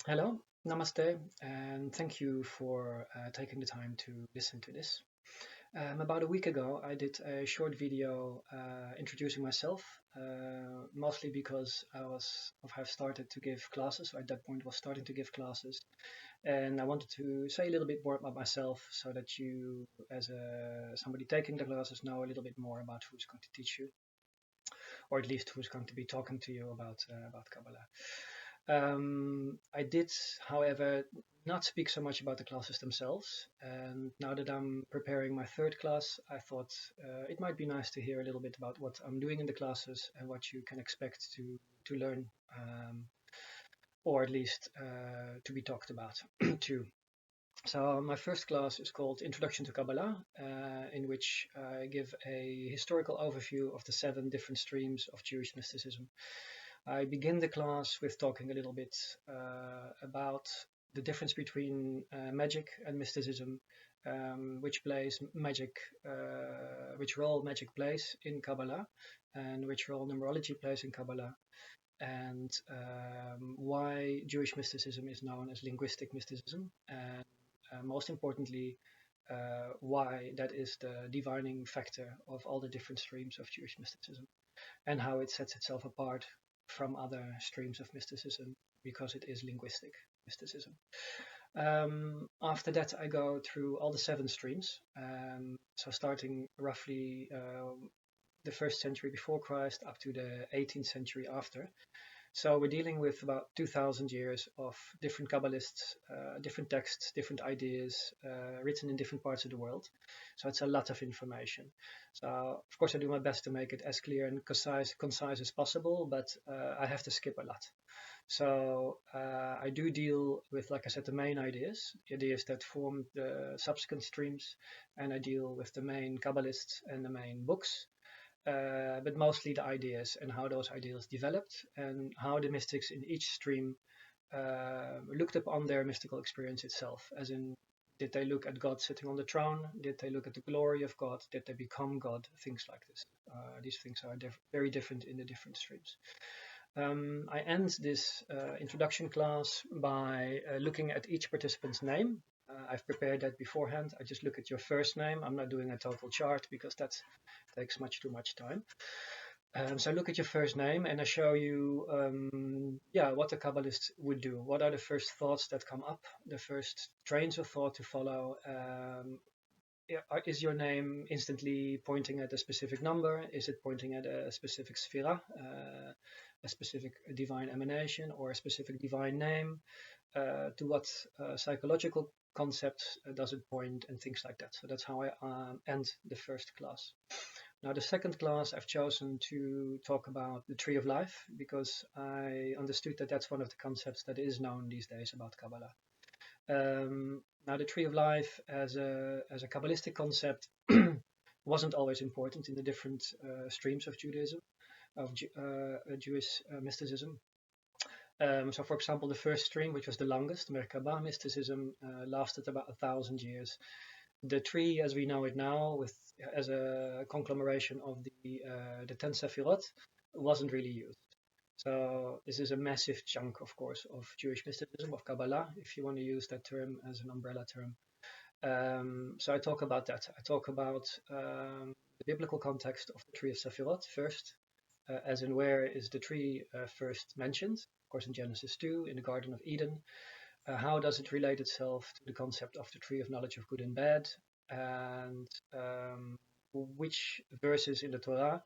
Hello, namaste, and thank you for taking the time to listen to this. About a week ago, I did a short video introducing myself, mostly because have started to give classes, or at that point was starting to give classes, and I wanted to say a little bit more about myself so that you, as somebody taking the classes, know a little bit more about who's going to teach you, or at least who's going to be talking to you about Kabbalah. I did, however, not speak so much about the classes themselves. And now that I'm preparing my third class, I thought it might be nice to hear a little bit about what I'm doing in the classes and what you can expect to learn, or at least to be talked about too. So my first class is called Introduction to Kabbalah, in which I give a historical overview of the 7 different streams of Jewish mysticism. I begin the class with talking a little bit about the difference between magic and mysticism, which role magic plays in Kabbalah, and which role numerology plays in Kabbalah, and why Jewish mysticism is known as linguistic mysticism, and most importantly, why that is the divining factor of all the different streams of Jewish mysticism, and how it sets itself apart from other streams of mysticism because it is linguistic mysticism. After that, I go through all the 7 streams. So starting roughly the 1st century before Christ up to the 18th century after. So we're dealing with about 2,000 years of different Kabbalists, different texts, different ideas written in different parts of the world. So it's a lot of information. So of course I do my best to make it as clear and concise as possible, but I have to skip a lot. So I do deal with, like I said, the main ideas, the ideas that form the subsequent streams, and I deal with the main Kabbalists and the main books, but mostly the ideas and how those ideas developed and how the mystics in each stream looked upon their mystical experience itself, as in, did they look at God sitting on the throne? Did they look at the glory of God? Did they become God? Things like this. These things are very different in the different streams. I end this introduction class by looking at each participant's name. I've prepared that beforehand. I just look at your first name. I'm not doing a total chart because that takes much too much time. So I look at your first name and I show you, what the Kabbalist would do. What are the first thoughts that come up, the first trains of thought to follow? Is your name instantly pointing at a specific number? Is it pointing at a specific sphera, a specific divine emanation, or a specific divine name? To what psychological concepts does it point, and things like that. So that's how I end the first class. Now, the second class, I've chosen to talk about the tree of life because I understood that that's one of the concepts that is known these days about Kabbalah. Now, the tree of life as a Kabbalistic concept wasn't always important in the different streams of Judaism, of Jewish mysticism. So, for example, the first stream, which was the longest, Merkabah mysticism, lasted about 1,000 years. The tree, as we know it now, as a conglomeration of the 10 Sefirot, wasn't really used. So this is a massive chunk, of course, of Jewish mysticism, of Kabbalah, if you want to use that term as an umbrella term. So I talk about that. I talk about the biblical context of the tree of Sefirot first, as in where is the tree first mentioned, of course in Genesis 2, in the Garden of Eden. How does it relate itself to the concept of the tree of knowledge of good and bad, and which verses in the Torah,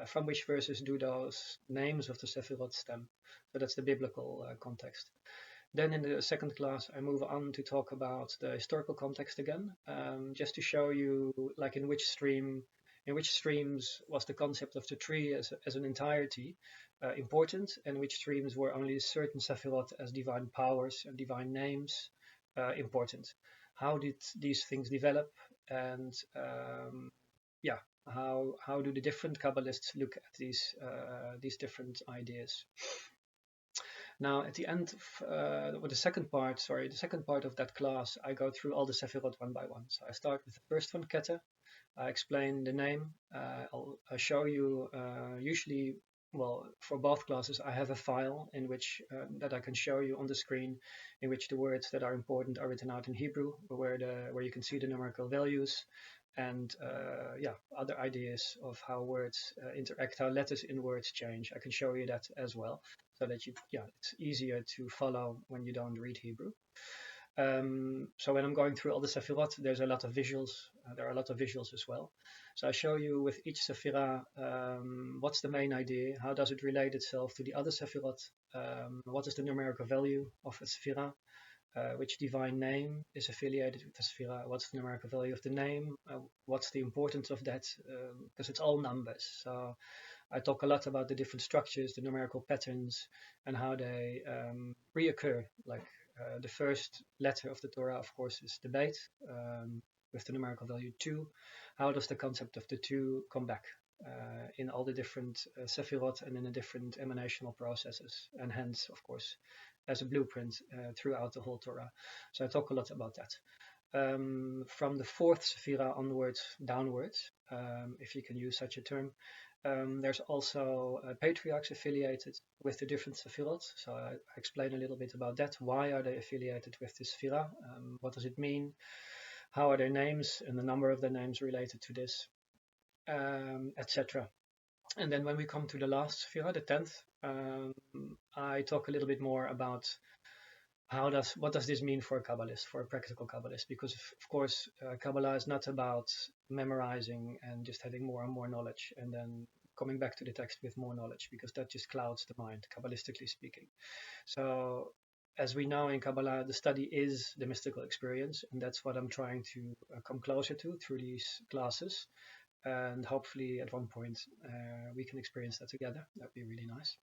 from which verses do those names of the Sefirot stem? So that's the biblical context. Then in the second class, I move on to talk about the historical context again, just to show you, like, in which streams was the concept of the tree as an entirety important, and which streams were only certain Sefirot as divine powers and divine names important. How did these things develop, and how do the different Kabbalists look at these different ideas? Now, at the end of the second part of that class, I go through all the Sefirot one by one. So I start with the first one, Keter. I explain the name. I'll show you usually well, for both classes, I have a file in which that I can show you on the screen, in which the words that are important are written out in Hebrew, where you can see the numerical values, and yeah, other ideas of how words interact, how letters in words change. I can show you that as well, so that it's easier to follow when you don't read Hebrew. So when I'm going through all the Sefirot, there's a lot of visuals. There are a lot of visuals as well. So I show you with each Sefirah what's the main idea, how does it relate itself to the other Sefirot, what is the numerical value of a Sefirah, which divine name is affiliated with the Sefirah, what's the numerical value of the name, what's the importance of that, because it's all numbers. So I talk a lot about the different structures, the numerical patterns, and how they reoccur. Like the first letter of the Torah, of course, is the Beit, with the numerical value 2. How does the concept of the 2 come back in all the different Sefirot and in the different emanational processes, and hence, of course, as a blueprint throughout the whole Torah. So I talk a lot about that. From the fourth Sephira onwards, downwards, if you can use such a term, there's also patriarchs affiliated with the different Sephirot. So I explain a little bit about that. Why are they affiliated with the Sephira? What does it mean? How are their names and the number of their names related to this, etc. And then when we come to the last Sephira, the 10th, I talk a little bit more about what does this mean for a Kabbalist, for a practical Kabbalist? Because of course, Kabbalah is not about memorizing and just having more and more knowledge and then coming back to the text with more knowledge, because that just clouds the mind, Kabbalistically speaking. So as we know in Kabbalah, the study is the mystical experience, and that's what I'm trying to come closer to through these classes. And hopefully at one point we can experience that together. That'd be really nice.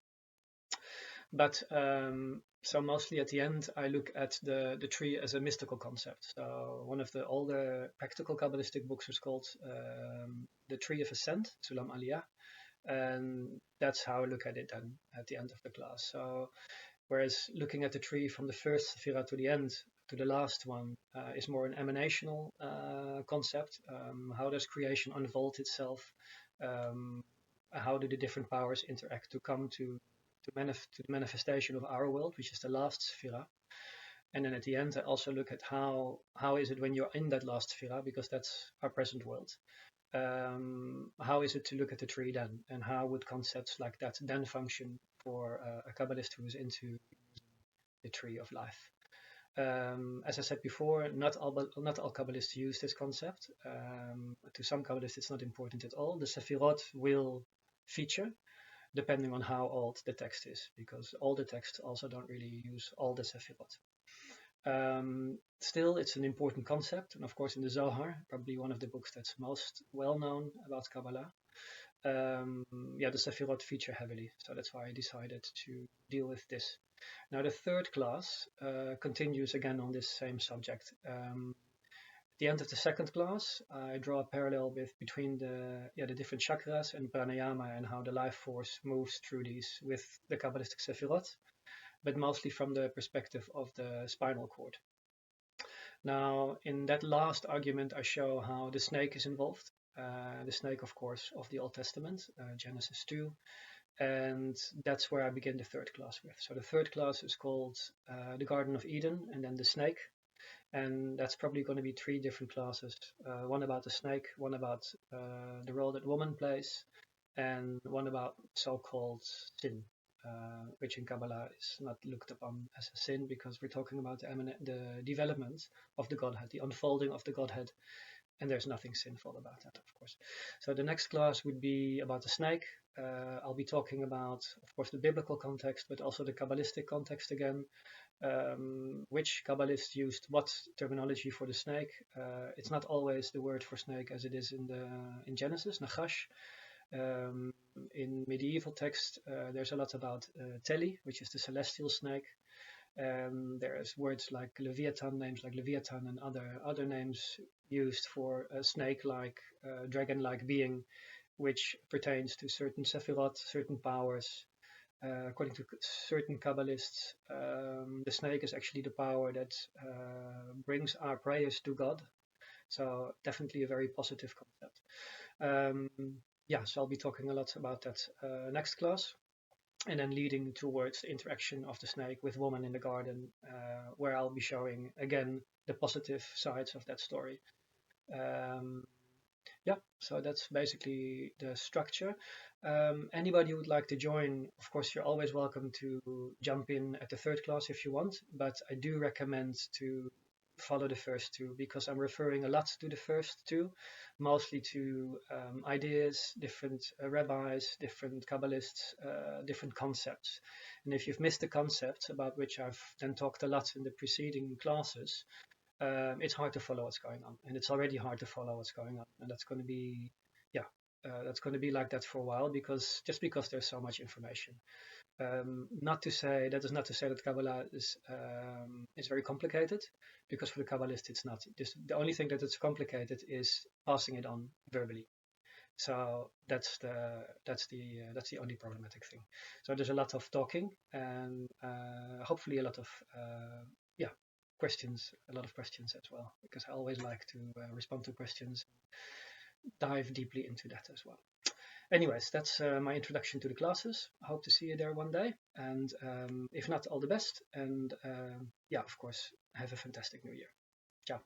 But so mostly at the end, I look at the tree as a mystical concept. So one of the older practical Kabbalistic books is called The Tree of Ascent, Sulam Aliyah. And that's how I look at it then at the end of the class. So whereas looking at the tree from the first Sephira to the end, to the last one, is more an emanational concept. How does creation unfold itself? How do the different powers interact to come to the manifestation of our world, which is the last Sephira? And then at the end, I also look at how is it when you're in that last Sephira, because that's our present world. How is it to look at the tree then, and how would concepts like that then function for a Kabbalist who is into the tree of life? As I said before, not all Kabbalists use this concept. To some Kabbalists, it's not important at all. The Sefirot will feature depending on how old the text is, because all the texts also don't really use all the Sefirot. Still, it's an important concept, and of course in the Zohar, probably one of the books that's most well known about Kabbalah, the Sefirot feature heavily, so that's why I decided to deal with this. Now the third class continues again on this same subject. At the end of the second class, I draw a parallel between the different chakras and pranayama, and how the life force moves through these with the Kabbalistic Sefirot, but mostly from the perspective of the spinal cord. Now, in that last argument, I show how the snake is involved. The snake, of course, of the Old Testament, Genesis 2. And that's where I begin the third class with. So the third class is called the Garden of Eden, and then the snake. And that's probably going to be 3 different classes. One about the snake, one about the role that woman plays, and one about so-called sin. Which in Kabbalah is not looked upon as a sin, because we're talking about the development of the Godhead, the unfolding of the Godhead, and there's nothing sinful about that, of course. So the next class would be about the snake. I'll be talking about, of course, the biblical context, but also the Kabbalistic context again. Which Kabbalists used what terminology for the snake. It's not always the word for snake as it is in Genesis, Nachash. In medieval text, there's a lot about Teli, which is the celestial snake. There's words like Leviathan, names like Leviathan, and other names used for a snake-like, dragon-like being, which pertains to certain Sephirot, certain powers. According to certain Kabbalists, the snake is actually the power that brings our prayers to God. So definitely a very positive concept. So I'll be talking a lot about that next class. and then leading towards the interaction of the snake with woman in the garden, where I'll be showing again the positive sides of that story. Um, yeah, so that's basically the structure. Anybody who would like to join, of course, you're always welcome to jump in at the third class if you want, but I do recommend to follow the first two because I'm referring a lot to the first two, mostly to ideas, different rabbis, different Kabbalists, different concepts. And if you've missed the concepts about which I've then talked a lot in the preceding classes, it's hard to follow what's going on, and it's already hard to follow what's going on, and that's going to be, yeah, that's going to be like that for a while because just because there's so much information. Not to say that is not to say that Kabbalah is very complicated, because for the Kabbalist it's not. Just the only thing that it's complicated is passing it on verbally. So that's the only problematic thing. So there's a lot of talking and hopefully a lot of yeah questions, a lot of questions as well, because I always like to respond to questions, dive deeply into that as well. Anyways, that's my introduction to the classes. I hope to see you there one day, and if not, all the best. And yeah, of course, have a fantastic new year. Ciao.